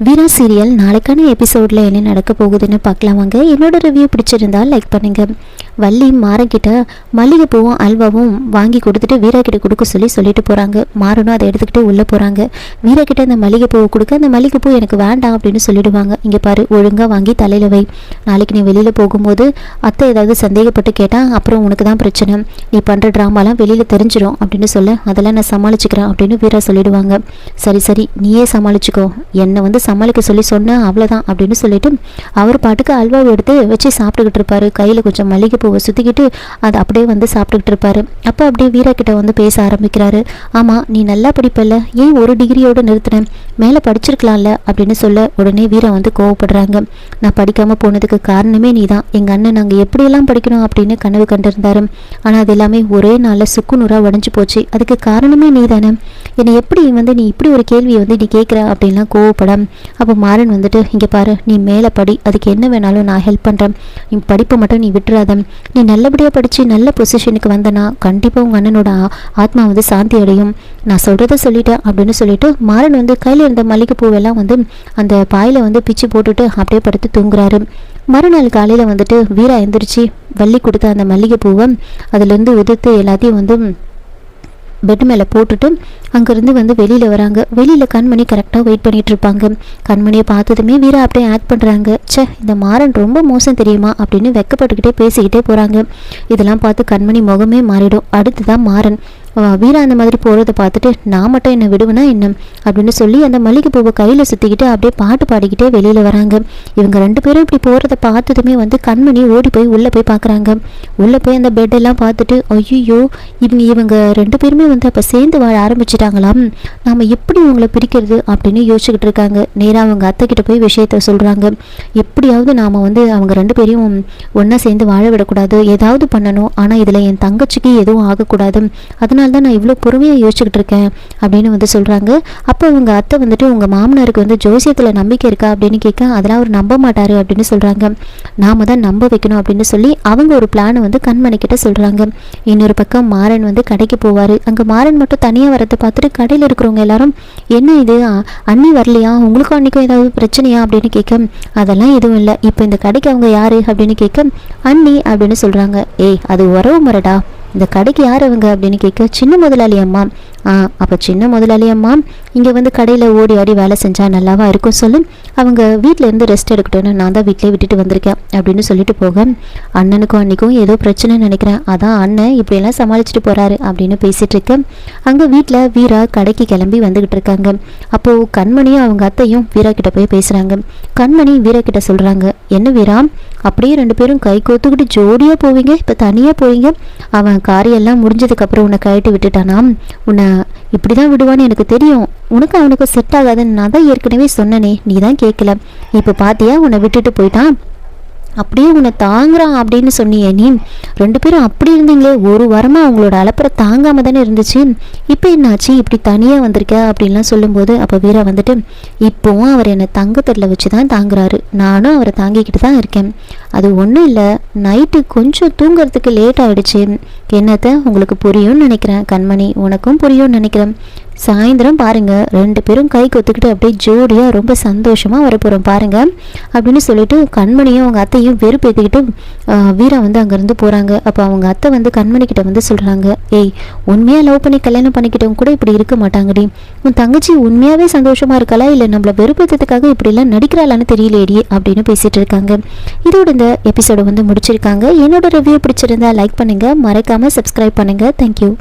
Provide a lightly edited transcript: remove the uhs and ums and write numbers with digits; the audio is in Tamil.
வீரா சீரியல் நாளைக்கான எபிசோடில் என்ன நடக்க போகுதுன்னு பார்க்கலாம் வாங்க. என்னோட ரிவ்யூ பிடிச்சிருந்தால் லைக் பண்ணுங்கள். வள்ளி மாறன்கிட்ட மல்லிகைப்பூவும் அல்வாவும் வாங்கி கொடுத்துட்டு வீரா கிட்ட கொடுக்க சொல்லிட்டு போகிறாங்க. மாறனும் அதை எடுத்துக்கிட்டு உள்ளே போகிறாங்க. வீரா கிட்ட அந்த மல்லிகைப்பூவை கொடுக்க அந்த மல்லிகைப்பூ எனக்கு வேண்டாம் அப்படின்னு சொல்லிடுவாங்க. இங்கே பாரு, ஒழுங்காக வாங்கி தலையில் வை. நாளைக்கு நீ வெளியில் போகும்போது அத்தை ஏதாவது சந்தேகப்பட்டு கேட்டால் அப்புறம் உனக்கு தான் பிரச்சனை. நீ பண்ணுற ட்ராமாலாம் வெளியில் தெரிஞ்சிடும் அப்படின்னு சொல்ல, அதெல்லாம் நான் சமாளிச்சுக்கிறேன் அப்படின்னு வீரா சொல்லிடுவாங்க. சரி நீயே சமாளிச்சுக்கோ, என்னை சமாளிக்க சொன்னேன் அவ்வளோதான் அப்படின்னு சொல்லிட்டு அவர் பாட்டுக்கு அல்வாவை எடுத்து வச்சு சாப்பிட்டுக்கிட்டு இருப்பாரு. கையில் கொஞ்சம் மல்லிகைப்பூவை சுற்றிக்கிட்டு அதை அப்படியே சாப்பிட்டுக்கிட்டு இருப்பாரு. அப்போ அப்படியே வீரா கிட்ட பேச ஆரம்பிக்கிறாரு. ஆமாம், நீ நல்லா படிப்பல்ல, ஏன் ஒரு டிகிரியோடு நிறுத்தினேன், மேலே படிச்சிருக்கலாம்ல அப்படின்னு சொல்ல உடனே வீரா கோவப்படுறாங்க. நான் படிக்காமல் போனதுக்கு காரணமே நீ தான். எங்கள் அண்ணன் நாங்கள் எப்படியெல்லாம் படிக்கணும் அப்படின்னு கனவு கண்டிருந்தாரு. ஆனால் அது எல்லாமே ஒரே நாளில் சுக்குநூறாக உடஞ்சி போச்சு. அதுக்கு காரணமே நீ தானே. என்னை எப்படி நீ இப்படி ஒரு கேள்வியை நீ கேட்குற அப்படின்லாம் கோவப்படம். அப்போ மாறன் இங்கே பாரு, நீ மேலே படி, அதுக்கு என்ன வேணாலும் நான் ஹெல்ப் பண்ணுறேன். நீ படிப்பை மட்டும் நீ விட்டுறாத. நீ நல்லபடியாக படித்து நல்ல பொசிஷனுக்கு வந்தனா கண்டிப்பாக உங்கள் அண்ணனோட ஆத்மா சாந்தி அடையும். நான் சொல்கிறத சொல்லிட்டேன் அப்படின்னு சொல்லிட்டு மாறன் கையில் இருந்த மல்லிகைப்பூவெல்லாம் அந்த பாயில் பிச்சு போட்டுட்டு அப்படியே படுத்து தூங்குறாரு. மறுநாள் காலையில் வீரா எந்திரிச்சு வள்ளி கொடுத்த அந்த மல்லிகைப்பூவை அதுலேருந்து உதிர்த்து எல்லாத்தையும் பெட் மேலே போட்டுட்டு அங்கேருந்து வெளியில் வராங்க. வெளியில் கண்மணி கரெக்டாக வெயிட் பண்ணிகிட்டு இருப்பாங்க. கண்மணியை பார்த்ததுமே வீரா அப்படியே ஆக்ட் பண்ணுறாங்க. இந்த மாறன் ரொம்ப மோசம் தெரியுமா அப்படின்னு வெக்கப்பட்டுக்கிட்டே பேசிக்கிட்டே போகிறாங்க. இதெல்லாம் பார்த்து கண்மணி முகமே மாறிடும். அடுத்துதான் மாறன் வீரா அந்த மாதிரி போகிறத பார்த்துட்டு நான் மட்டும் என்ன விடுவேனா என்ன அப்படின்னு சொல்லி அந்த மல்லிகைப்பூவை கையில் சுற்றிக்கிட்டு அப்படியே பாட்டு பாடிக்கிட்டே வெளியில் வராங்க. இவங்க ரெண்டு பேரும் இப்படி போகிறத பார்த்ததுமே கண்மணி ஓடி போய் உள்ளே போய் பார்க்குறாங்க. உள்ளே போய் அந்த பெட்டெல்லாம் பார்த்துட்டு ஐயோ இவங்க ரெண்டு பேருமே அப்போ சேர்ந்து வாழ ஆரம்பிச்சிட்டாங்களாம், நாம் எப்படி இவங்களை பிரிக்கிறது அப்படின்னு யோசிச்சுக்கிட்டு இருக்காங்க. நேராக அவங்க அத்தைக்கிட்ட போய் விஷயத்த சொல்கிறாங்க. எப்படியாவது நாம் அவங்க ரெண்டு பேரையும் ஒன்றா சேர்ந்து வாழ விடக்கூடாது, ஏதாவது பண்ணணும். ஆனால் இதில் என் தங்கச்சிக்கு எதுவும் ஆகக்கூடாது, அதனால தான் நான் இவ்வளோ பொறுமையாக யோசிச்சுக்கிட்டு இருக்கேன் அப்படின்னு சொல்கிறாங்க. அப்போ அவங்க அத்தை உங்கள் மாமனாருக்கு ஜோசியத்தில் நம்பிக்கை இருக்கா அப்படின்னு கேட்க, அதெல்லாம் அவர் நம்ப மாட்டார் அப்படின்னு சொல்கிறாங்க. நாம தான் நம்ப வைக்கணும் அப்படின்னு சொல்லி அவங்க ஒரு பிளானை கண்மணிக்கிட்ட சொல்கிறாங்க. இன்னொரு பக்கம் மாறன் கடைக்கு போவார். அங்கே மாறன் மட்டும் தனியாக வரதை பார்த்துட்டு கடையில் இருக்கிறவங்க எல்லாரும் என்ன இது அண்ணி வரலையா, உங்களுக்கும் அன்னிக்கும் ஏதாவது பிரச்சனையா அப்படின்னு கேட்க, அதெல்லாம் எதுவும் இல்லை, இப்போ இந்த கடைக்கு அவங்க யார் அப்படின்னு கேட்க அண்ணி அப்படின்னு சொல்கிறாங்க. ஏய், அது உறவு முறைடா, இந்த கடைக்கு யார் அவங்க அப்படின்னு கேட்க சின்ன முதலாளி அம்மா. அப்போ சின்ன முதலாளி அம்மா இங்கே கடையில் ஓடி ஆடி வேலை செஞ்சால் நல்லாவா இருக்கும் சொல்லு, அவங்க வீட்டில் இருந்து ரெஸ்ட் எடுக்கட்டும்னு நான் தான் வீட்டிலே விட்டுட்டு வந்திருக்கேன் அப்படின்னு சொல்லிட்டு போக, அண்ணனுக்கும் அன்னிக்கும் ஏதோ பிரச்சனைன்னு நினைக்கிறேன், அதான் அண்ணன் இப்படியெல்லாம் சமாளிச்சுட்டு போகிறாரு அப்படின்னு பேசிகிட்டு இருக்கேன். அங்கே வீட்டில் வீரா கடைக்கு கிளம்பி வந்துக்கிட்டு இருக்காங்க. அப்போது கண்மணியும் அவங்க அத்தையும் வீரா கிட்ட போய் பேசுகிறாங்க. கண்மணி வீரா கிட்ட சொல்கிறாங்க, என்ன வீரா அப்படியே ரெண்டு பேரும் கை கோத்துக்கிட்டு ஜோடியாக போவீங்க, இப்போ தனியாக போவீங்க, அவன் காரியெல்லாம் முடிஞ்சதுக்கப்புறம் உன்னை கழட்டி விட்டுட்டானா, உன்னை இப்படி தான் விடுவான்னு எனக்கு தெரியும், உனக்கு அவனுக்கு செட் ஆகாதுன்னு நான் தான் ஏற்கனவே சொன்னனே, நீ தான் கேட்கல, இப்போ பார்த்தியா உன்னை விட்டுட்டு போயிட்டான், அப்படியே உன்னை தாங்குறான் அப்படின்னு சொன்னியே, நீ ரெண்டு பேரும் அப்படி இருந்தீங்களே, ஒரு வாரமாக அவங்களோட அலப்பறை தாங்காமல் தானே இருந்துச்சு, இப்போ என்னாச்சு இப்படி தனியாக வந்திருக்க அப்படின்லாம் சொல்லும்போது அப்போ வீரா இப்போவும் அவர் என்னை தங்கத்தட்டில் வச்சு தான் தாங்குறாரு, நானும் அவரை தாங்கிக்கிட்டு தான் இருக்கேன், அது ஒன்றும் இல்லை, நைட்டு கொஞ்சம் தூங்குறதுக்கு லேட் ஆகிடுச்சு, என்னத்தை உங்களுக்கு புரியும்னு நினைக்கிறேன் கண்மணி, உனக்கும் புரியும்னு நினைக்கிறேன், சாயந்தரம் பாருங்க ரெண்டு பேரும் கை கொத்துக்கிட்டு அப்படியே ஜோடியாக ரொம்ப சந்தோஷமாக வரப்போகிறோம் பாருங்க அப்படின்னு சொல்லிட்டு கண்மணியும் அவங்க அத்தையும் வெறுப்பேற்றிக்கிட்டு வீரா அங்கேருந்து போகிறாங்க. அப்போ அவங்க அத்தை கண்மணிக்கிட்ட சொல்கிறாங்க, ஏய் உண்மையாக லவ் பண்ணி கல்யாணம் பண்ணிக்கிட்டவங்க கூட இப்படி இருக்க மாட்டாங்கடி, உன் தங்கச்சி உண்மையாகவே சந்தோஷமாக இருக்காளா இல்லை நம்மளை வெறுப்பேற்றதுக்காக இப்படிலாம் நடிக்கிறாளான்னு தெரியலையடி அப்படின்னு பேசிகிட்டு இருக்காங்க. இதோட இந்த எபிசோடை முடிச்சிருக்காங்க. என்னோட ரிவ்யூ பிடிச்சிருந்தா லைக் பண்ணுங்கள், மறக்காமல் சப்ஸ்கிரைப் பண்ணுங்கள். தேங்க்யூ.